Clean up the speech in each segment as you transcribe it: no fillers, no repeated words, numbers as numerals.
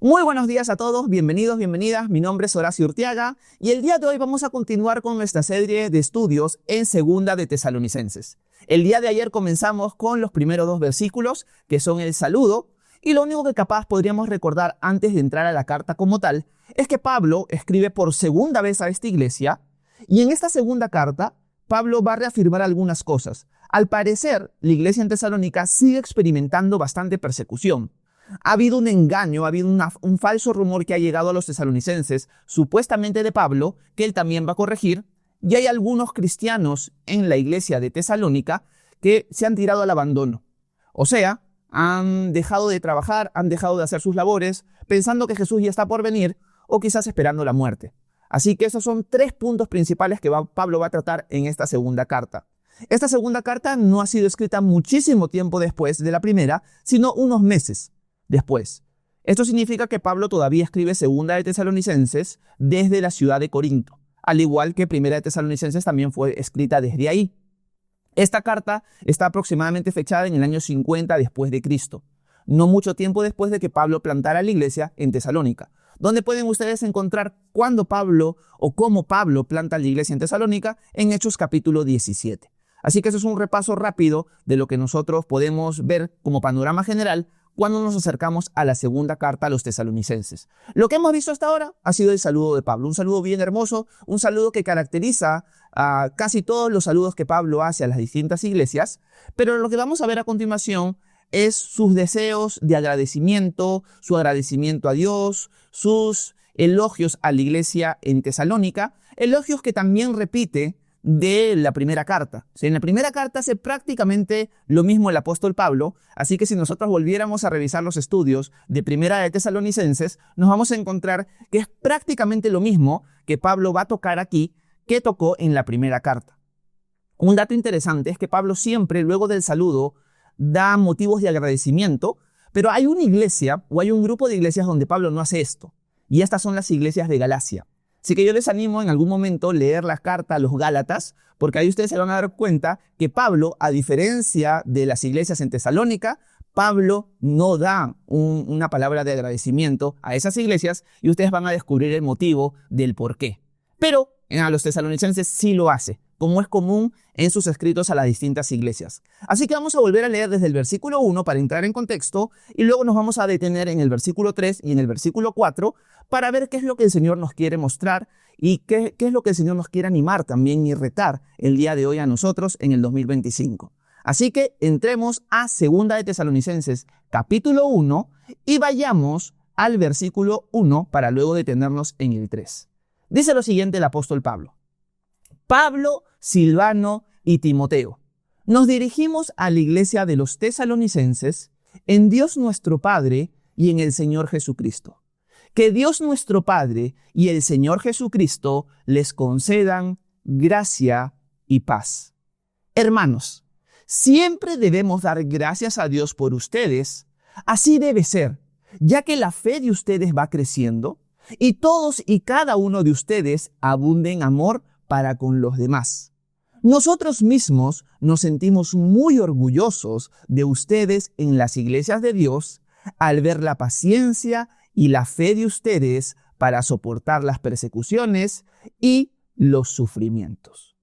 Muy buenos días a todos, bienvenidos, bienvenidas. Mi nombre es Horacio Urtiaga y el día de hoy vamos a continuar con nuestra serie de estudios en Segunda de Tesalonicenses. El día de ayer comenzamos con los primeros dos versículos, que son el saludo, y lo único que capaz podríamos recordar antes de entrar a la carta como tal es que Pablo escribe por segunda vez a esta iglesia, y en esta segunda carta Pablo va a reafirmar algunas cosas. Al parecer, la iglesia en Tesalónica sigue experimentando bastante persecución. Ha habido un engaño, ha habido un falso rumor que ha llegado a los tesalonicenses, supuestamente de Pablo, que él también va a corregir, y hay algunos cristianos en la iglesia de Tesalónica que se han tirado al abandono. O sea, han dejado de trabajar, han dejado de hacer sus labores, pensando que Jesús ya está por venir, o quizás esperando la muerte. Así que esos son tres puntos principales que Pablo va a tratar en esta segunda carta. Esta segunda carta no ha sido escrita muchísimo tiempo después de la primera, sino unos meses después. Esto significa que Pablo todavía escribe Segunda de Tesalonicenses desde la ciudad de Corinto, al igual que Primera de Tesalonicenses también fue escrita desde ahí. Esta carta está aproximadamente fechada en el año 50 después de Cristo, no mucho tiempo después de que Pablo plantara la iglesia en Tesalónica, donde pueden ustedes encontrar cuándo Pablo o cómo Pablo planta la iglesia en Tesalónica en Hechos capítulo 17. Así que eso es un repaso rápido de lo que nosotros podemos ver como panorama general cuando nos acercamos a la segunda carta a los tesalonicenses. Lo que hemos visto hasta ahora ha sido el saludo de Pablo, un saludo bien hermoso, un saludo que caracteriza a casi todos los saludos que Pablo hace a las distintas iglesias, pero lo que vamos a ver a continuación es sus deseos de agradecimiento, su agradecimiento a Dios, sus elogios a la iglesia en Tesalónica, elogios que también repite de la primera carta. En la primera carta hace prácticamente lo mismo el apóstol Pablo, así que si nosotros volviéramos a revisar los estudios de Primera de Tesalonicenses, nos vamos a encontrar que es prácticamente lo mismo que Pablo va a tocar aquí que tocó en la primera carta. Un dato interesante es que Pablo siempre, luego del saludo, da motivos de agradecimiento, pero hay una iglesia o hay un grupo de iglesias donde Pablo no hace esto, y estas son las iglesias de Galacia. Así que yo les animo en algún momento leer la carta a los Gálatas, porque ahí ustedes se van a dar cuenta que Pablo, a diferencia de las iglesias en Tesalónica, Pablo no da una palabra de agradecimiento a esas iglesias y ustedes van a descubrir el motivo del por qué. Pero a los tesalonicenses sí lo hace, como es común en sus escritos a las distintas iglesias. Así que vamos a volver a leer desde el versículo 1 para entrar en contexto y luego nos vamos a detener en el versículo 3 y en el versículo 4 para ver qué es lo que el Señor nos quiere mostrar y qué es lo que el Señor nos quiere animar también y retar el día de hoy a nosotros en el 2025. Así que entremos a Segunda de Tesalonicenses capítulo 1 y vayamos al versículo 1 para luego detenernos en el 3. Dice lo siguiente el apóstol Pablo. Pablo, Silvano y Timoteo, nos dirigimos a la iglesia de los tesalonicenses en Dios nuestro Padre y en el Señor Jesucristo. Que Dios nuestro Padre y el Señor Jesucristo les concedan gracia y paz. Hermanos, siempre debemos dar gracias a Dios por ustedes. Así debe ser, ya que la fe de ustedes va creciendo y todos y cada uno de ustedes abunden en amor para con los demás. Nosotros mismos nos sentimos muy orgullosos de ustedes en las iglesias de Dios al ver la paciencia y la fe de ustedes para soportar las persecuciones y los sufrimientos.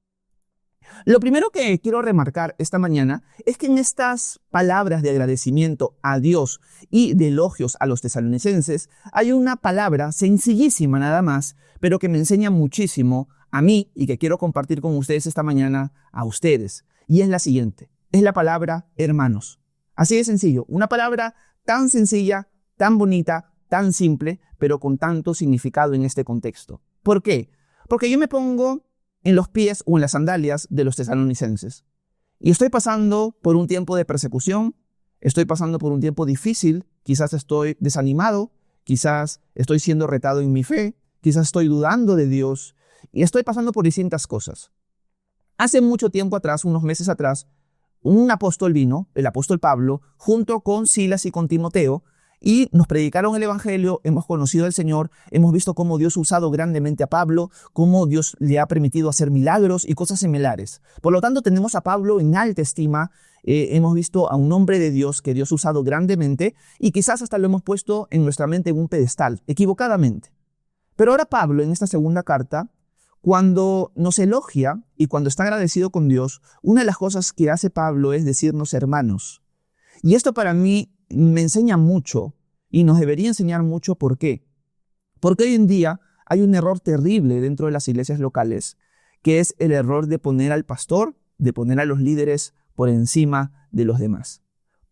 Lo primero que quiero remarcar esta mañana es que en estas palabras de agradecimiento a Dios y de elogios a los tesalonicenses hay una palabra sencillísima nada más, pero que me enseña muchísimo a mí y que quiero compartir con ustedes esta mañana a ustedes. Y es la siguiente, es la palabra hermanos. Así de sencillo, una palabra tan sencilla, tan bonita, tan simple, pero con tanto significado en este contexto. ¿Por qué? Porque yo me pongo en los pies o en las sandalias de los tesalonicenses. Y estoy pasando por un tiempo de persecución, estoy pasando por un tiempo difícil, quizás estoy desanimado, quizás estoy siendo retado en mi fe, quizás estoy dudando de Dios y estoy pasando por distintas cosas. Hace mucho tiempo atrás, unos meses atrás, un apóstol vino, el apóstol Pablo, junto con Silas y con Timoteo, y nos predicaron el evangelio, hemos conocido al Señor, hemos visto cómo Dios ha usado grandemente a Pablo, cómo Dios le ha permitido hacer milagros y cosas similares. Por lo tanto, tenemos a Pablo en alta estima, hemos visto a un hombre de Dios que Dios ha usado grandemente y quizás hasta lo hemos puesto en nuestra mente en un pedestal, equivocadamente. Pero ahora Pablo, en esta segunda carta, cuando nos elogia y cuando está agradecido con Dios, una de las cosas que hace Pablo es decirnos hermanos. Y esto para mí me enseña mucho y nos debería enseñar mucho. ¿Por qué? Porque hoy en día hay un error terrible dentro de las iglesias locales, que es el error de poner al pastor, de poner a los líderes por encima de los demás.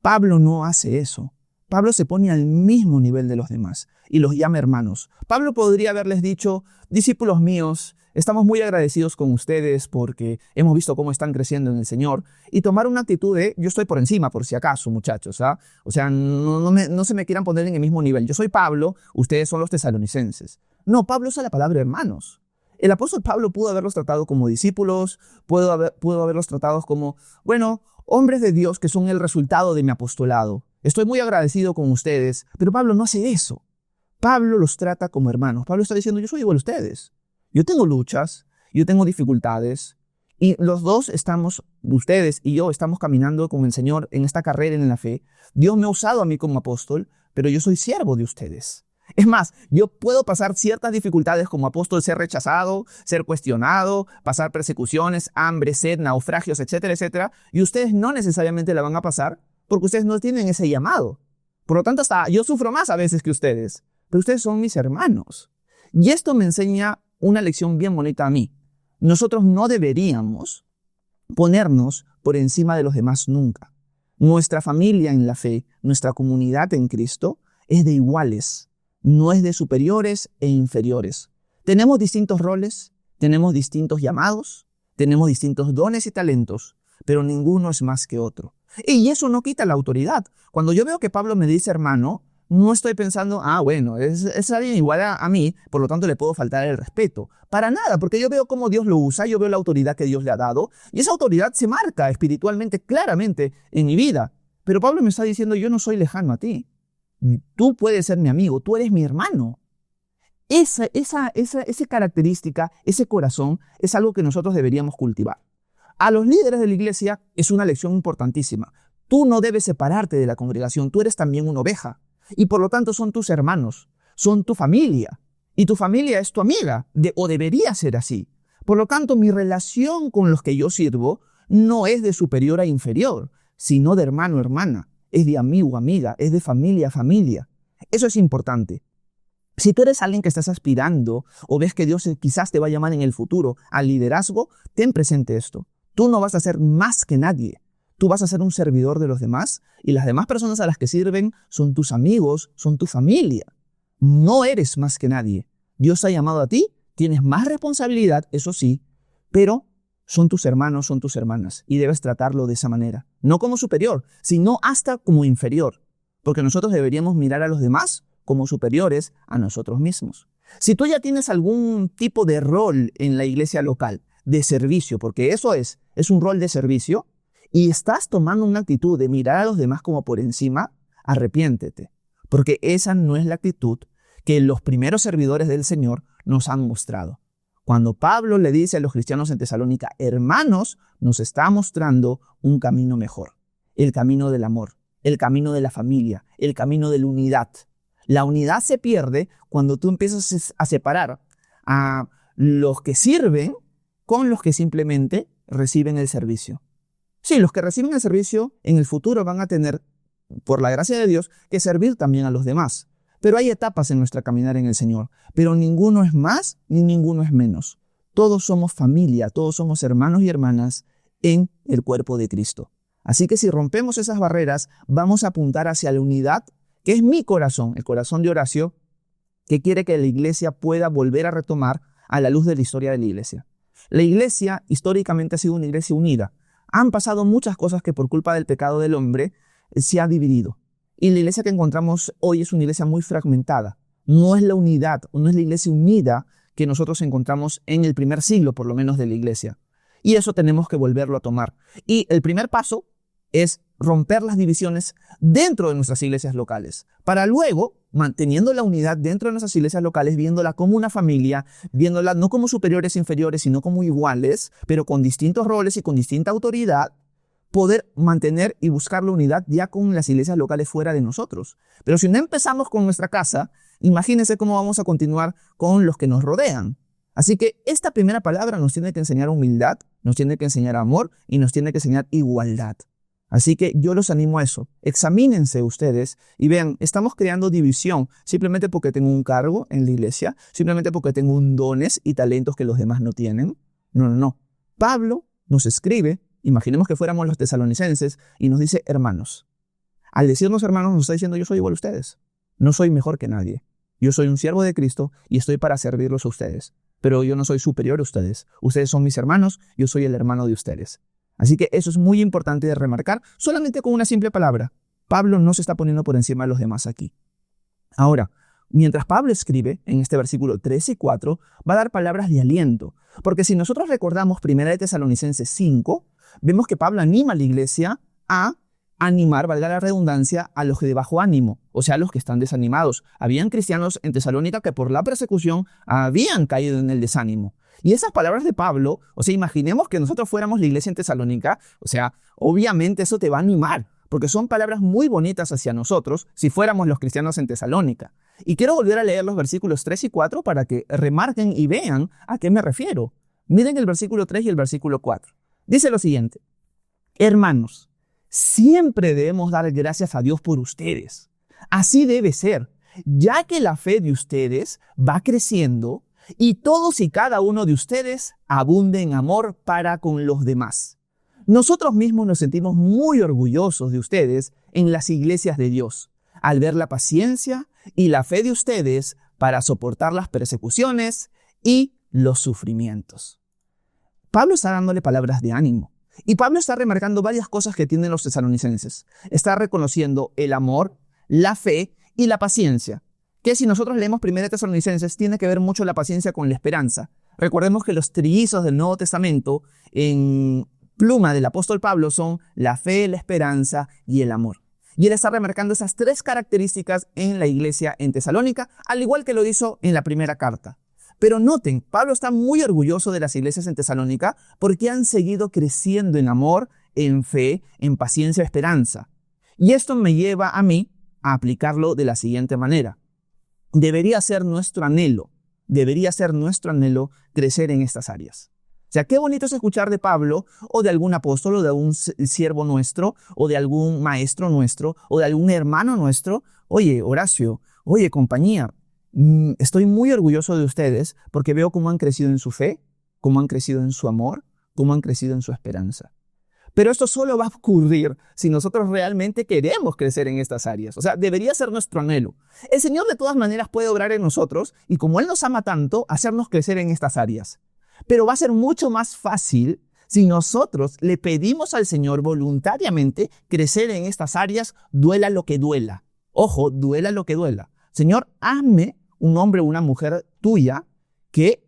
Pablo no hace eso. Pablo se pone al mismo nivel de los demás y los llama hermanos. Pablo podría haberles dicho, discípulos míos, estamos muy agradecidos con ustedes porque hemos visto cómo están creciendo en el Señor, y tomar una actitud de yo estoy por encima por si acaso, muchachos. O sea, no se me quieran poner en el mismo nivel. Yo soy Pablo, ustedes son los tesalonicenses. No, Pablo usa la palabra hermanos. El apóstol Pablo pudo haberlos tratado como discípulos, pudo haberlos tratado como, bueno, hombres de Dios que son el resultado de mi apostolado. Estoy muy agradecido con ustedes, pero Pablo no hace eso. Pablo los trata como hermanos. Pablo está diciendo, yo soy igual a ustedes. Yo tengo luchas, yo tengo dificultades, y los dos ustedes y yo estamos caminando con el Señor en esta carrera en la fe. Dios me ha usado a mí como apóstol, pero yo soy siervo de ustedes. Es más, yo puedo pasar ciertas dificultades como apóstol, ser rechazado, ser cuestionado, pasar persecuciones, hambre, sed, naufragios, etcétera, etcétera, y ustedes no necesariamente la van a pasar porque ustedes no tienen ese llamado. Por lo tanto, hasta yo sufro más a veces que ustedes, pero ustedes son mis hermanos. Y esto me enseña una lección bien bonita a mí. Nosotros no deberíamos ponernos por encima de los demás nunca. Nuestra familia en la fe, nuestra comunidad en Cristo, es de iguales, no es de superiores e inferiores. Tenemos distintos roles, tenemos distintos llamados, tenemos distintos dones y talentos, pero ninguno es más que otro. Y eso no quita la autoridad. Cuando yo veo que Pablo me dice hermano, no estoy pensando, bueno, es alguien igual a mí, por lo tanto le puedo faltar el respeto. Para nada, porque yo veo cómo Dios lo usa, yo veo la autoridad que Dios le ha dado, y esa autoridad se marca espiritualmente, claramente, en mi vida. Pero Pablo me está diciendo, yo no soy lejano a ti. Tú puedes ser mi amigo, tú eres mi hermano. Esa característica, ese corazón, es algo que nosotros deberíamos cultivar. A los líderes de la iglesia es una lección importantísima. Tú no debes separarte de la congregación, tú eres también una oveja. Y por lo tanto son tus hermanos, son tu familia. Y tu familia es tu amiga, o debería ser así. Por lo tanto, mi relación con los que yo sirvo no es de superior a inferior, sino de hermano a hermana. Es de amigo a amiga, es de familia a familia. Eso es importante. Si tú eres alguien que estás aspirando o ves que Dios quizás te va a llamar en el futuro al liderazgo, ten presente esto. Tú no vas a ser más que nadie. Tú vas a ser un servidor de los demás y las demás personas a las que sirven son tus amigos, son tu familia. No eres más que nadie. Dios te ha llamado a ti, tienes más responsabilidad, eso sí, pero son tus hermanos, son tus hermanas y debes tratarlo de esa manera. No como superior, sino hasta como inferior, porque nosotros deberíamos mirar a los demás como superiores a nosotros mismos. Si tú ya tienes algún tipo de rol en la iglesia local, de servicio, porque eso es un rol de servicio, y estás tomando una actitud de mirar a los demás como por encima, arrepiéntete, porque esa no es la actitud que los primeros servidores del Señor nos han mostrado. Cuando Pablo le dice a los cristianos en Tesalónica, hermanos, nos está mostrando un camino mejor, el camino del amor, el camino de la familia, el camino de la unidad. La unidad se pierde cuando tú empiezas a separar a los que sirven con los que simplemente reciben el servicio. Sí, los que reciben el servicio en el futuro van a tener, por la gracia de Dios, que servir también a los demás. Pero hay etapas en nuestra caminar en el Señor. Pero ninguno es más ni ninguno es menos. Todos somos familia, todos somos hermanos y hermanas en el cuerpo de Cristo. Así que si rompemos esas barreras, vamos a apuntar hacia la unidad, que es mi corazón, el corazón de Horacio, que quiere que la iglesia pueda volver a retomar a la luz de la historia de la iglesia. La iglesia históricamente ha sido una iglesia unida. Han pasado muchas cosas que por culpa del pecado del hombre se ha dividido. Y la iglesia que encontramos hoy es una iglesia muy fragmentada. No es la unidad, o no es la iglesia unida que nosotros encontramos en el primer siglo, por lo menos, de la iglesia. Y eso tenemos que volverlo a tomar. Y el primer paso es romper las divisiones dentro de nuestras iglesias locales, para luego, manteniendo la unidad dentro de nuestras iglesias locales, viéndola como una familia, viéndola no como superiores e inferiores, sino como iguales, pero con distintos roles y con distinta autoridad, poder mantener y buscar la unidad ya con las iglesias locales fuera de nosotros. Pero si no empezamos con nuestra casa, imagínense cómo vamos a continuar con los que nos rodean. Así que esta primera palabra nos tiene que enseñar humildad, nos tiene que enseñar amor y nos tiene que enseñar igualdad. Así que yo los animo a eso. Examínense ustedes y vean, estamos creando división simplemente porque tengo un cargo en la iglesia, simplemente porque tengo un dones y talentos que los demás no tienen. No. Pablo nos escribe, imaginemos que fuéramos los tesalonicenses, y nos dice hermanos. Al decirnos hermanos nos está diciendo yo soy igual a ustedes. No soy mejor que nadie. Yo soy un siervo de Cristo y estoy para servirlos a ustedes. Pero yo no soy superior a ustedes. Ustedes son mis hermanos, yo soy el hermano de ustedes. Así que eso es muy importante de remarcar solamente con una simple palabra. Pablo no se está poniendo por encima de los demás aquí. Ahora, mientras Pablo escribe en este versículo 3 y 4, va a dar palabras de aliento. Porque si nosotros recordamos 1 de Tesalonicenses 5, vemos que Pablo anima a la iglesia a animar, valga la redundancia, a los de bajo ánimo, o sea, a los que están desanimados. Habían cristianos en Tesalónica que por la persecución habían caído en el desánimo. Y esas palabras de Pablo, o sea, imaginemos que nosotros fuéramos la iglesia en Tesalónica, o sea, obviamente eso te va a animar, porque son palabras muy bonitas hacia nosotros si fuéramos los cristianos en Tesalónica. Y quiero volver a leer los versículos 3 y 4 para que remarquen y vean a qué me refiero. Miren el versículo 3 y el versículo 4. Dice lo siguiente: hermanos, siempre debemos dar gracias a Dios por ustedes. Así debe ser, ya que la fe de ustedes va creciendo y todos y cada uno de ustedes abunde en amor para con los demás. Nosotros mismos nos sentimos muy orgullosos de ustedes en las iglesias de Dios, al ver la paciencia y la fe de ustedes para soportar las persecuciones y los sufrimientos. Pablo está dándole palabras de ánimo. Y Pablo está remarcando varias cosas que tienen los tesalonicenses. Está reconociendo el amor, la fe y la paciencia. Que si nosotros leemos 1 Tesalonicenses, tiene que ver mucho la paciencia con la esperanza. Recordemos que los trillizos del Nuevo Testamento en pluma del apóstol Pablo son la fe, la esperanza y el amor. Y él está remarcando esas tres características en la iglesia en Tesalónica, al igual que lo hizo en la primera carta. Pero noten, Pablo está muy orgulloso de las iglesias en Tesalónica porque han seguido creciendo en amor, en fe, en paciencia, esperanza. Y esto me lleva a mí a aplicarlo de la siguiente manera. Debería ser nuestro anhelo crecer en estas áreas. O sea, qué bonito es escuchar de Pablo o de algún apóstol o de algún siervo nuestro o de algún maestro nuestro o de algún hermano nuestro. Oye, Horacio, oye, compañía, estoy muy orgulloso de ustedes porque veo cómo han crecido en su fe, cómo han crecido en su amor, cómo han crecido en su esperanza. Pero esto solo va a ocurrir si nosotros realmente queremos crecer en estas áreas. O sea, debería ser nuestro anhelo. El Señor de todas maneras puede obrar en nosotros y como Él nos ama tanto, hacernos crecer en estas áreas. Pero va a ser mucho más fácil si nosotros le pedimos al Señor voluntariamente crecer en estas áreas, duela lo que duela. Ojo, duela lo que duela. Señor, hazme un hombre o una mujer tuya que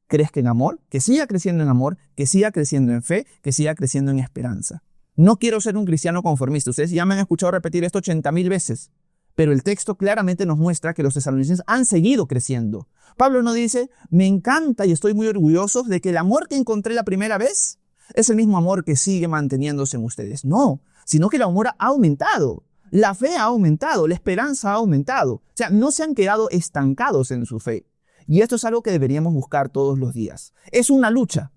crezca en amor, que siga creciendo en amor, que siga creciendo en fe, que siga creciendo en esperanza. No quiero ser un cristiano conformista. Ustedes ya me han escuchado repetir esto 80,000 veces. Pero el texto claramente nos muestra que los tesalonicenses han seguido creciendo. Pablo no dice, me encanta y estoy muy orgulloso de que el amor que encontré la primera vez es el mismo amor que sigue manteniéndose en ustedes. No, sino que el amor ha aumentado. La fe ha aumentado, la esperanza ha aumentado. O sea, no se han quedado estancados en su fe. Y esto es algo que deberíamos buscar todos los días. Es una lucha.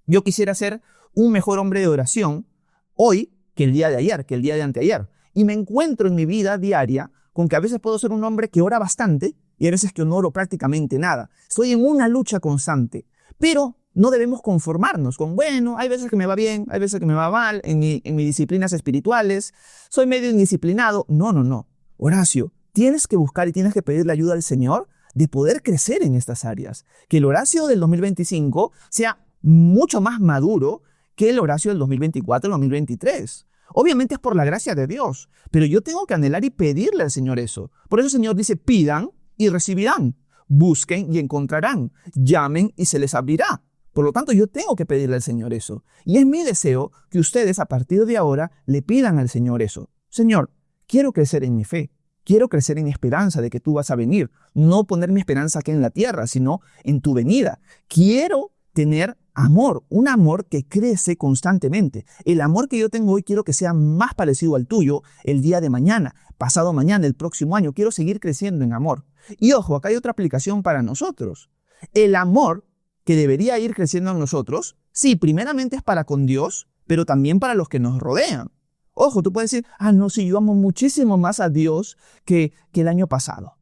Yo quisiera ser un mejor hombre de oración hoy que el día de ayer, que el día de anteayer. Y me encuentro en mi vida diaria con que a veces puedo ser un hombre que ora bastante y a veces que no oro prácticamente nada. Estoy en una lucha constante. Pero no debemos conformarnos con, bueno, hay veces que me va bien, hay veces que me va mal en mis disciplinas espirituales. Soy medio indisciplinado. No. Horacio, tienes que buscar y tienes que pedirle ayuda al Señor de poder crecer en estas áreas. Que el Horacio del 2025 sea mucho más maduro que el Horacio del 2024, el 2023. Obviamente es por la gracia de Dios, pero yo tengo que anhelar y pedirle al Señor eso. Por eso el Señor dice, pidan y recibirán, busquen y encontrarán, llamen y se les abrirá. Por lo tanto, yo tengo que pedirle al Señor eso. Y es mi deseo que ustedes a partir de ahora le pidan al Señor eso. Señor, quiero crecer en mi fe. Quiero crecer en esperanza de que tú vas a venir. No poner mi esperanza aquí en la tierra, sino en tu venida. Quiero tener amor, un amor que crece constantemente. El amor que yo tengo hoy quiero que sea más parecido al tuyo el día de mañana, pasado mañana, el próximo año. Quiero seguir creciendo en amor. Y ojo, acá hay otra aplicación para nosotros. El amor que debería ir creciendo en nosotros, sí, primeramente es para con Dios, pero también para los que nos rodean. Ojo, tú puedes decir, no, sí, yo amo muchísimo más a Dios que el año pasado.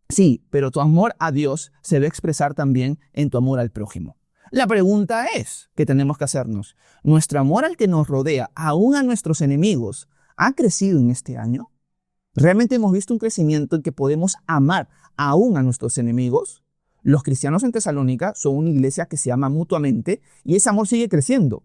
Sí, pero tu amor a Dios se debe expresar también en tu amor al prójimo. La pregunta es, ¿qué tenemos que hacernos? ¿Nuestro amor al que nos rodea, aún a nuestros enemigos, ha crecido en este año? ¿Realmente hemos visto un crecimiento en que podemos amar aún a nuestros enemigos? Los cristianos en Tesalónica son una iglesia que se ama mutuamente y ese amor sigue creciendo.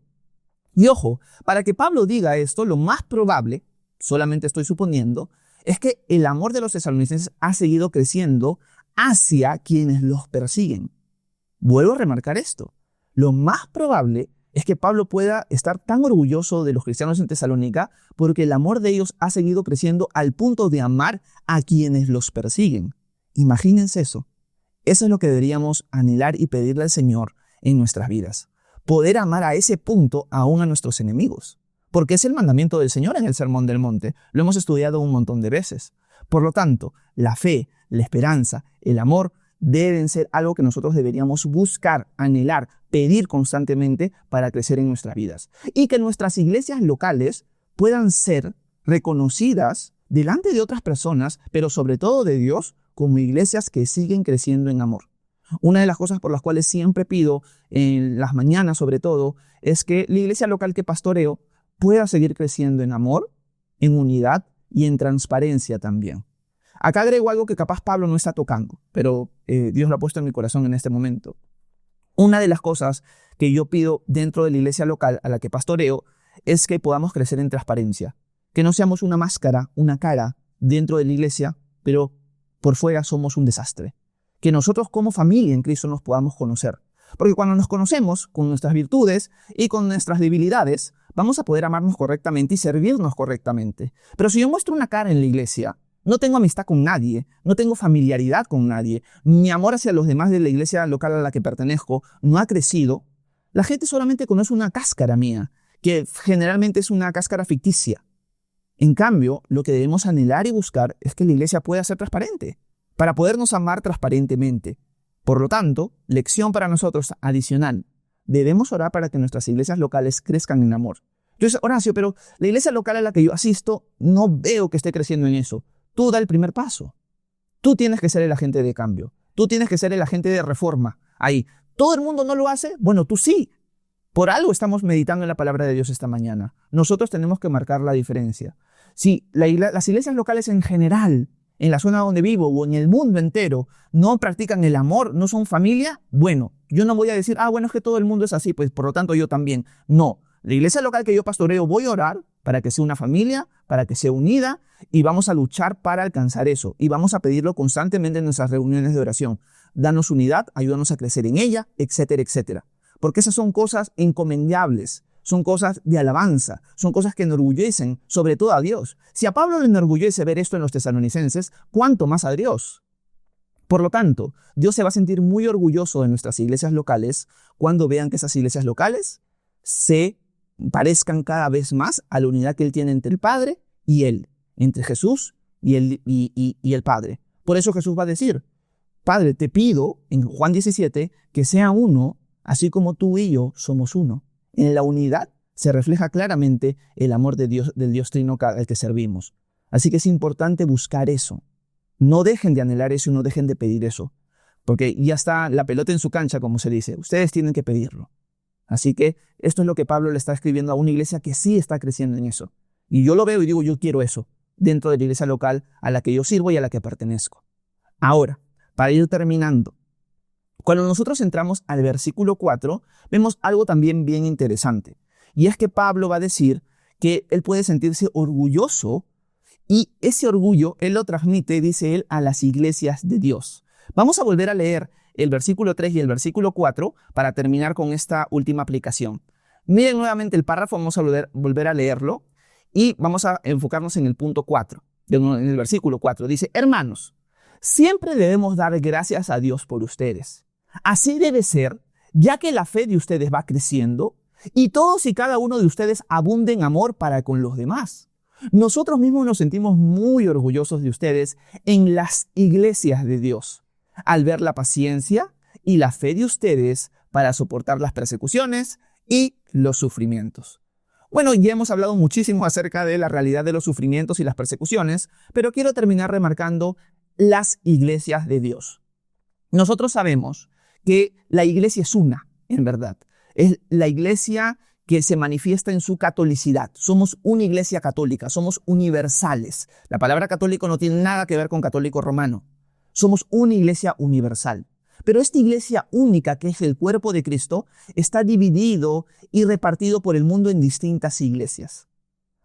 Y ojo, para que Pablo diga esto, lo más probable, solamente estoy suponiendo, es que el amor de los tesalonicenses ha seguido creciendo hacia quienes los persiguen. Vuelvo a remarcar esto. Lo más probable es que Pablo pueda estar tan orgulloso de los cristianos en Tesalónica porque el amor de ellos ha seguido creciendo al punto de amar a quienes los persiguen. Imagínense eso. Eso es lo que deberíamos anhelar y pedirle al Señor en nuestras vidas. Poder amar a ese punto aún a nuestros enemigos. Porque es el mandamiento del Señor en el Sermón del Monte. Lo hemos estudiado un montón de veces. Por lo tanto, la fe, la esperanza, el amor deben ser algo que nosotros deberíamos buscar, anhelar, pedir constantemente para crecer en nuestras vidas. Y que nuestras iglesias locales puedan ser reconocidas delante de otras personas, pero sobre todo de Dios, como iglesias que siguen creciendo en amor. Una de las cosas por las cuales siempre pido, en las mañanas sobre todo, es que la iglesia local que pastoreo pueda seguir creciendo en amor, en unidad y en transparencia también. Acá agrego algo que capaz Pablo no está tocando, pero Dios lo ha puesto en mi corazón en este momento. Una de las cosas que yo pido dentro de la iglesia local a la que pastoreo es que podamos crecer en transparencia. Que no seamos una máscara, una cara dentro de la iglesia, pero por fuera somos un desastre. Que nosotros como familia en Cristo nos podamos conocer. Porque cuando nos conocemos con nuestras virtudes y con nuestras debilidades, vamos a poder amarnos correctamente y servirnos correctamente. Pero si yo muestro una cara en la iglesia, no tengo amistad con nadie, no tengo familiaridad con nadie, mi amor hacia los demás de la iglesia local a la que pertenezco no ha crecido, la gente solamente conoce una cáscara mía, que generalmente es una cáscara ficticia. En cambio, lo que debemos anhelar y buscar es que la iglesia pueda ser transparente, para podernos amar transparentemente. Por lo tanto, lección para nosotros adicional, debemos orar para que nuestras iglesias locales crezcan en amor. Entonces, Horacio, pero la iglesia local a la que yo asisto, no veo que esté creciendo en eso. Tú da el primer paso. Tú tienes que ser el agente de cambio. Tú tienes que ser el agente de reforma. Ahí. ¿Todo el mundo no lo hace? Bueno, tú sí. Por algo estamos meditando en la palabra de Dios esta mañana. Nosotros tenemos que marcar la diferencia. Si las iglesias locales en general, en la zona donde vivo o en el mundo entero, no practican el amor, no son familia, bueno, yo no voy a decir, bueno, es que todo el mundo es así, pues por lo tanto yo también. No, la iglesia local que yo pastoreo voy a orar para que sea una familia, para que sea unida y vamos a luchar para alcanzar eso. Y vamos a pedirlo constantemente en nuestras reuniones de oración. Danos unidad, ayúdanos a crecer en ella, etcétera, etcétera. Porque esas son cosas encomendables. Son cosas de alabanza, son cosas que enorgullecen, sobre todo a Dios. Si a Pablo le enorgullece ver esto en los tesalonicenses, ¿cuánto más a Dios? Por lo tanto, Dios se va a sentir muy orgulloso de nuestras iglesias locales cuando vean que esas iglesias locales se parezcan cada vez más a la unidad que Él tiene entre el Padre y Él, entre Jesús y el Padre. Por eso Jesús va a decir, Padre, te pido, en Juan 17, que sea uno, así como tú y yo somos uno. En la unidad se refleja claramente el amor de Dios, del Dios Trino al que servimos. Así que es importante buscar eso. No dejen de anhelar eso y no dejen de pedir eso. Porque ya está la pelota en su cancha, como se dice. Ustedes tienen que pedirlo. Así que esto es lo que Pablo le está escribiendo a una iglesia que sí está creciendo en eso. Y yo lo veo y digo, yo quiero eso dentro de la iglesia local a la que yo sirvo y a la que pertenezco. Ahora, para ir terminando, cuando nosotros entramos al versículo 4, vemos algo también bien interesante. Y es que Pablo va a decir que él puede sentirse orgulloso y ese orgullo él lo transmite, dice él, a las iglesias de Dios. Vamos a volver a leer el versículo 3 y el versículo 4 para terminar con esta última aplicación. Miren nuevamente el párrafo, vamos a volver a leerlo y vamos a enfocarnos en el punto 4, en el versículo 4. Dice, hermanos, siempre debemos dar gracias a Dios por ustedes. Así debe ser, ya que la fe de ustedes va creciendo y todos y cada uno de ustedes abunda en amor para con los demás. Nosotros mismos nos sentimos muy orgullosos de ustedes en las iglesias de Dios, al ver la paciencia y la fe de ustedes para soportar las persecuciones y los sufrimientos. Bueno, ya hemos hablado muchísimo acerca de la realidad de los sufrimientos y las persecuciones, pero quiero terminar remarcando las iglesias de Dios. Nosotros sabemos que la iglesia es una, en verdad. Es la iglesia que se manifiesta en su catolicidad. Somos una iglesia católica, somos universales. La palabra católico no tiene nada que ver con católico romano. Somos una iglesia universal. Pero esta iglesia única, que es el cuerpo de Cristo, está dividido y repartido por el mundo en distintas iglesias.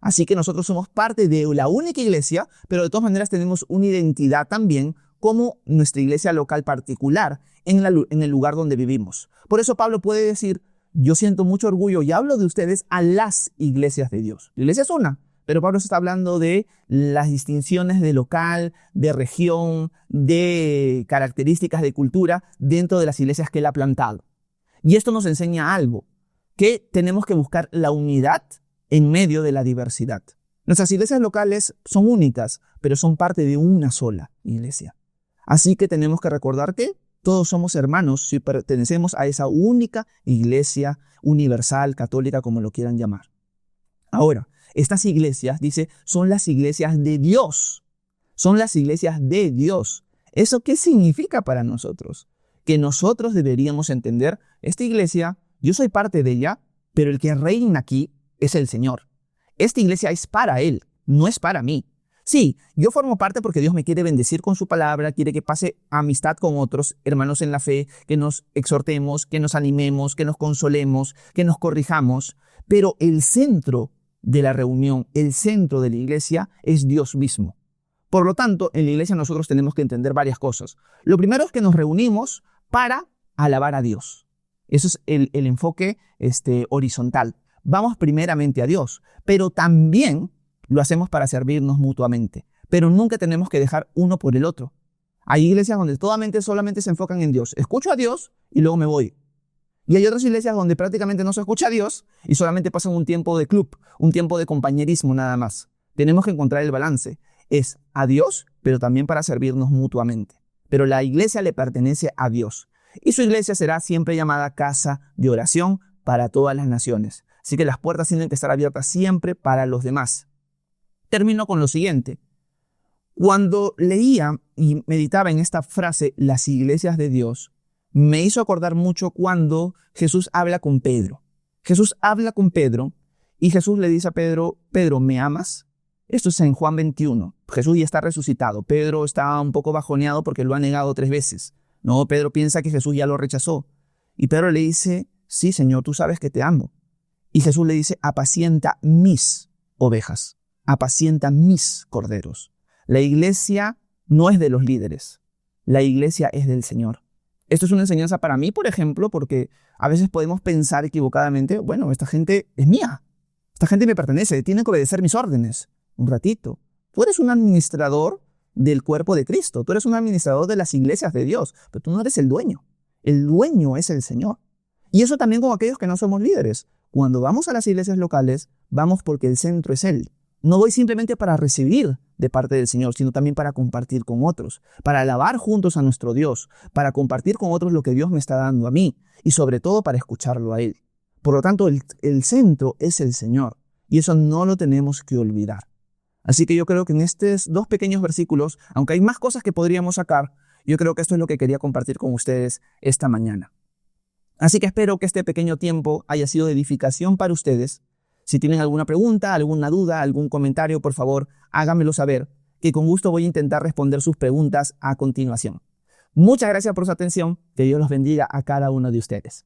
Así que nosotros somos parte de la única iglesia, pero de todas maneras tenemos una identidad también como nuestra iglesia local particular en el lugar donde vivimos. Por eso Pablo puede decir, yo siento mucho orgullo y hablo de ustedes a las iglesias de Dios. La iglesia es una, pero Pablo está hablando de las distinciones de local, de región, de características de cultura dentro de las iglesias que él ha plantado. Y esto nos enseña algo, que tenemos que buscar la unidad en medio de la diversidad. Nuestras iglesias locales son únicas, pero son parte de una sola iglesia. Así que tenemos que recordar que todos somos hermanos si pertenecemos a esa única iglesia universal, católica, como lo quieran llamar. Ahora, estas iglesias, dice, son las iglesias de Dios. Son las iglesias de Dios. ¿Eso qué significa para nosotros? Que nosotros deberíamos entender, esta iglesia, yo soy parte de ella, pero el que reina aquí es el Señor. Esta iglesia es para Él, no es para mí. Sí, yo formo parte porque Dios me quiere bendecir con su palabra, quiere que pase amistad con otros hermanos en la fe, que nos exhortemos, que nos animemos, que nos consolemos, que nos corrijamos, pero el centro de la reunión, el centro de la iglesia es Dios mismo. Por lo tanto, en la iglesia nosotros tenemos que entender varias cosas. Lo primero es que nos reunimos para alabar a Dios. Eso es el enfoque horizontal. Vamos primeramente a Dios, pero también lo hacemos para servirnos mutuamente. Pero nunca tenemos que dejar uno por el otro. Hay iglesias donde solamente se enfocan en Dios. Escucho a Dios y luego me voy. Y hay otras iglesias donde prácticamente no se escucha a Dios y solamente pasan un tiempo de club, un tiempo de compañerismo nada más. Tenemos que encontrar el balance. Es a Dios, pero también para servirnos mutuamente. Pero la iglesia le pertenece a Dios. Y su iglesia será siempre llamada casa de oración para todas las naciones. Así que las puertas tienen que estar abiertas siempre para los demás. Termino con lo siguiente. Cuando leía y meditaba en esta frase, las iglesias de Dios, me hizo acordar mucho cuando Jesús habla con Pedro. Jesús habla con Pedro y Jesús le dice a Pedro, Pedro, ¿me amas? Esto es en Juan 21. Jesús ya está resucitado. Pedro está un poco bajoneado porque lo ha negado 3 veces. No, Pedro piensa que Jesús ya lo rechazó. Y Pedro le dice, sí, Señor, tú sabes que te amo. Y Jesús le dice, apacienta mis ovejas, apacienta mis corderos. La iglesia no es de los líderes, la iglesia es del Señor. Esto es una enseñanza para mí, por ejemplo, porque a veces podemos pensar equivocadamente, bueno, esta gente es mía, esta gente me pertenece, tiene que obedecer mis órdenes. Un ratito, tú eres un administrador del cuerpo de Cristo, tú eres un administrador de las iglesias de Dios, pero tú no eres el dueño es el Señor. Y eso también con aquellos que no somos líderes. Cuando vamos a las iglesias locales, vamos porque el centro es Él. No voy simplemente para recibir de parte del Señor, sino también para compartir con otros, para alabar juntos a nuestro Dios, para compartir con otros lo que Dios me está dando a mí y sobre todo para escucharlo a Él. Por lo tanto, el centro es el Señor y eso no lo tenemos que olvidar. Así que yo creo que en estos 2 pequeños versículos, aunque hay más cosas que podríamos sacar, yo creo que esto es lo que quería compartir con ustedes esta mañana. Así que espero que este pequeño tiempo haya sido de edificación para ustedes. Si tienen alguna pregunta, alguna duda, algún comentario, por favor, háganmelo saber, que con gusto voy a intentar responder sus preguntas a continuación. Muchas gracias por su atención. Que Dios los bendiga a cada uno de ustedes.